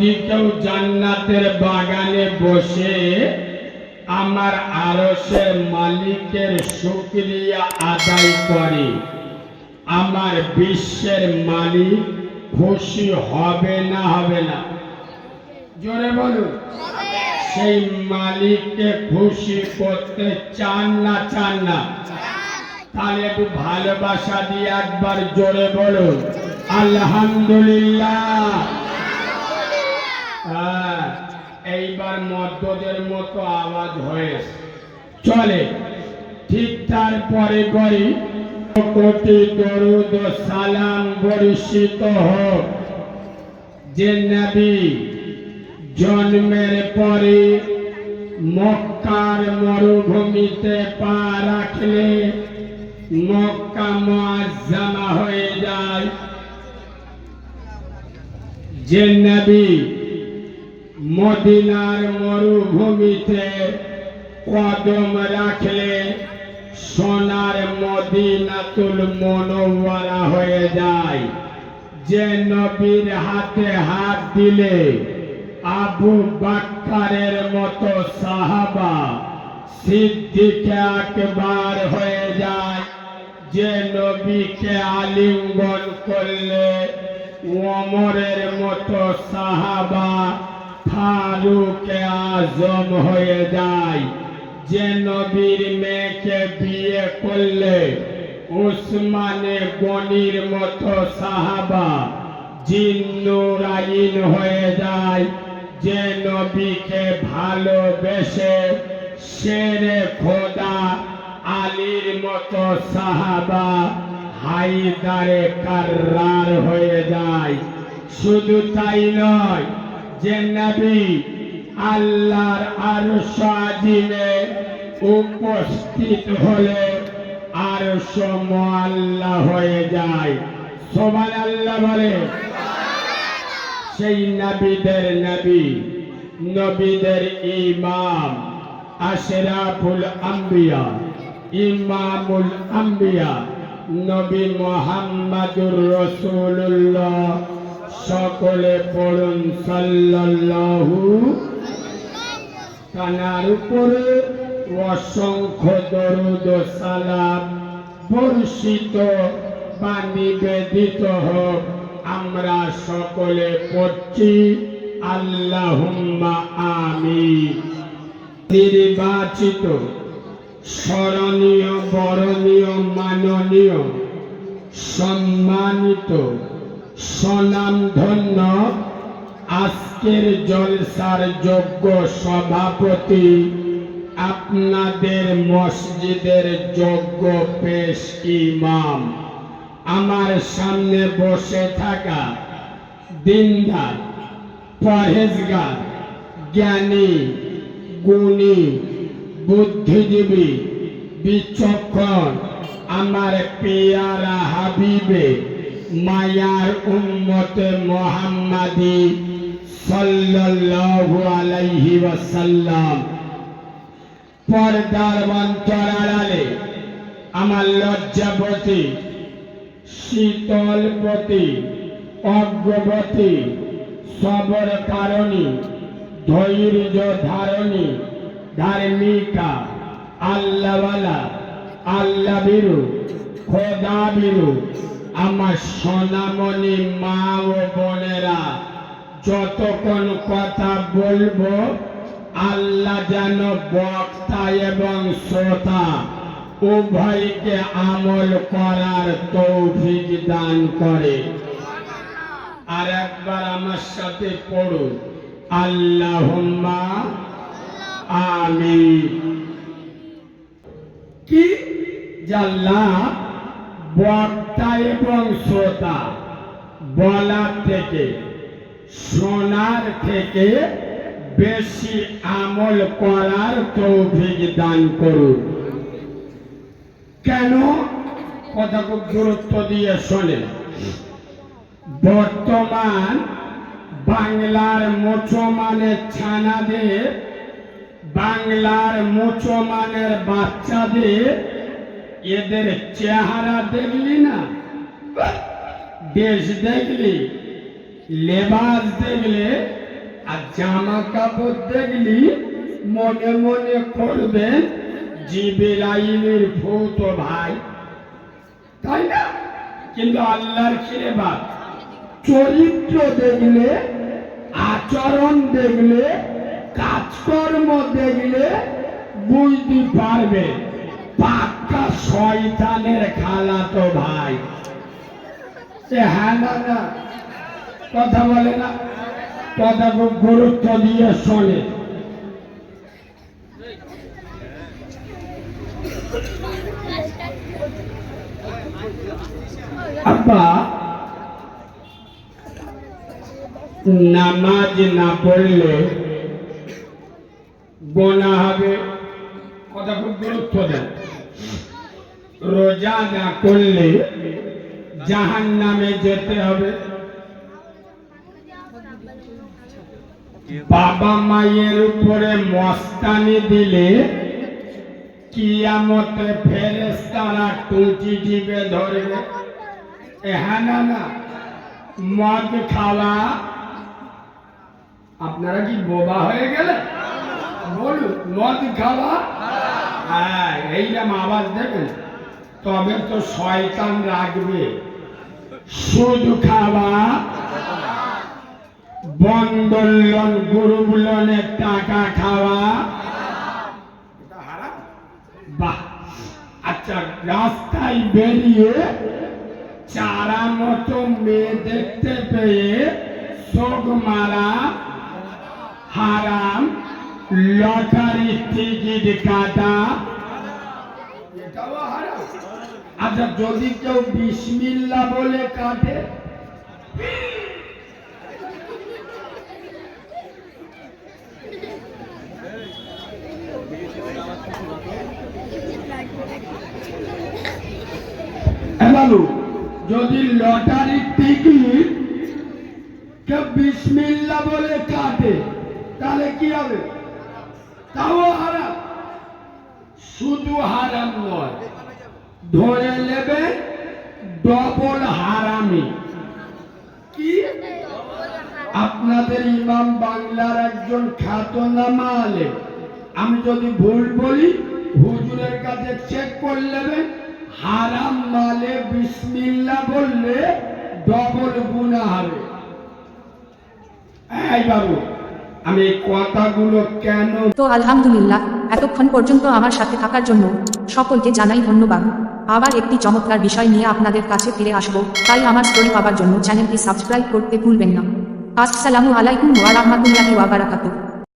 যদি কেউ জান্নাতের বাগানে বসে আমার আরশের মালিকের শুকরিয়া আদায় করে, আমার বিশ্বের মালিক খুশি হবে না হবে না? জোরে বলুন। সেই মালিককে খুশি করতে চান না চান না? তাহলে একটু ভালোবাসা দিয়ে একবার জোরে বলুন আলহামদুলিল্লাহ। এইবার মদ্যদের মতো আওয়াজ হয়ে চলে। ঠিক তারপরে পরে কোটি দরুদ ও সালাম বর্ষিত হোক যে নবী জন্মের পরে মক্কার মরুভূমিতে পা রাখলে মক্কা মুআজ্জামা হয়ে যায়, যে নবী মদিনার মরুভূমিতে কদম রাখলে সোনার মদিনাতুল মুনাওয়ারা হয়ে যায়, যে নবীর হাতে হাত দিলে আবু বকরের মতো সাহাবা সিদ্দিক আকবার হয়ে যায়, যে নবীকে আলিঙ্গন করলে ওমরের মতো সাহাবা ফারুক আজম হয়ে যায়, যে নবীর মেয়েকে বিয়ে করলে উসমানে গনির মতো সাহাবা জিন্নুরাইন হয়ে যায়, যে নবীকে ভালোবেসে শেরে খোদা আলীর মতো সাহাবা হায়দারে কাররার হয়ে যায়। শুধু তাই নয়, যে নবী আল্লাহর আরশ আজিমে উপস্থিত হলে আরশ মুআল্লা হয়ে যায়। সুবহানাল্লাহ বলে। সেই নবীদের নবী, নবীদের ইমাম, আশরাফুল আম্বিয়া, ইমামুল আম্বিয়া নবী মুহাম্মাদুর রাসূলুল্লাহ, সকলে পড়ুন সাল্লাল্লাহু। তার উপরে অসংখ্য দরুদ ও সালাম বর্ষিত বা নিবেদিত হোক। আমরা সকলে পড়ছি আল্লাহুম্মা আমিন। নির্বাচিত, স্মরণীয়, বরণীয়, মাননীয়, সম্মানিত, স্বনামধন্য আজকের জলসার যোগ্য সভাপতি, আপনাদের মসজিদের যোগ্য পেশ ইমাম, আমার সামনে বসে থাকা দিনদার, পরহেজগার, জ্ঞানী, গুণী, বুদ্ধিজীবী, বিচক্ষণ আমার পেয়ারা হাবিবে মায়ার উম্মতে মুহাম্মাদি সাল্লাল্লাহু আলাইহি ওয়াসাল্লাম, পর্দার অন্তরালে আমার লজ্জাবতী, শীতলবতী, অজ্ঞবতী, সবর কারণী, ধৈর্য ধারণী, ধার্মিকা, আল্লাহওয়ালা, আল্লাহ বিরু, খোদা বিরু আমার সোনামণি মা ও বোনেরা, যতক্ষণ কথা বলবো আল্লাহ যেন বক্তা এবং শ্রোতা উভয়কে আমল করার তৌফিক দান করে। আর একবার আমার সাথে পড়ুন আল্লাহুম্মা আমিন। কি জাল্লা বক্তা এবং শ্রোতা বলার থেকে, শোনার থেকে বেশি আমল করার তৌফিক দান করুন। কেন? কথা খুব গুরুত্ব দিয়ে শোনেন। বর্তমান বাংলার মুসলমানের ছানাদের, বাংলার মুসলমানের বাচ্চাদের এদের চেহারা দেখলি না, দেশ দেখলি, লেবাস দেখলে আর জামা কাপড় দেখলি মনে মনে করবেন জিবরাইলের ভূত ভাই, তাই না? কিন্তু আল্লাহর কৃপা চরিত্র দেখলে, আচরণ দেখলে, কাজকর্ম দেখলে বুঝতে পারবে পাক্কা শয়তানের খালাতো ভাই। সে হ্যাঁ না না কথা বলে না, কথা খুব গুরুত্ব দিয়ে শোনে। আব্বা নামাজ না পড়লে গোনা হবে, কথা খুব গুরুত্ব দেন। রোজা না করলে জাহান্নামে যেতে হবে। বাবা মায়ের উপরে মস্তানি দিলে কিয়ামতে ফেরেশতারা টুটি টিপে ধরবে। হ্যাঁ না না, মদ খাওয়া, আপনারা কি বোবা হয়ে গেলে? বলুন, মদ খাওয়া, হ্যাঁ এইরকম আওয়াজ দেবেন তবে তো শয়তান রাখবে। সুদ খাওয়া, বন্ধন লোন, গ্রুপ লোনের টাকা খাওয়া, বাহ। আচ্ছা, রাস্তায় বেরিয়ে চারা মতো মেয়ে দেখতে পেয়ে শোক মারা হারাম। লটারির টিকিট কাটা, এটাও হারাম। আচ্ছা, যদি কেউ বিসমিল্লাহ বলে কাটে, যদি লটারির টিকিট কেউ বিসমিল্লাহ বলে কাটে তাহলে কি হবে? তাও হারাম। শুধু হারাম নয়, ধরে নেবে ডবল হারামি। কি? আপনাদের ইমাম বাংলার একজন খ্যাতনামা আলেম, আমি যদি ভুল বলি হুজুরের কাছে চেক করে নেবেন। হারাম মালে বিসমিল্লাহ বললে ডবল গুনাহ হবে। এই বাবু, আমি কথাগুলো কেন তো আলহামদুলিল্লাহ, এতক্ষণ পর্যন্ত আমার সাথে থাকার জন্য সকলকে জানাই ধন্যবাদ। আবার একটি চমৎকার বিষয় নিয়ে আপনাদের কাছে ফিরে আসব, তাই আমার স্টোরি পাওয়ার জন্য চ্যানেলটি সাবস্ক্রাইব করতে ভুলবেন না। আসসালামু আলাইকুম ওয়া রাহমাতুল্লাহি ওয়া বারাকাতুহু।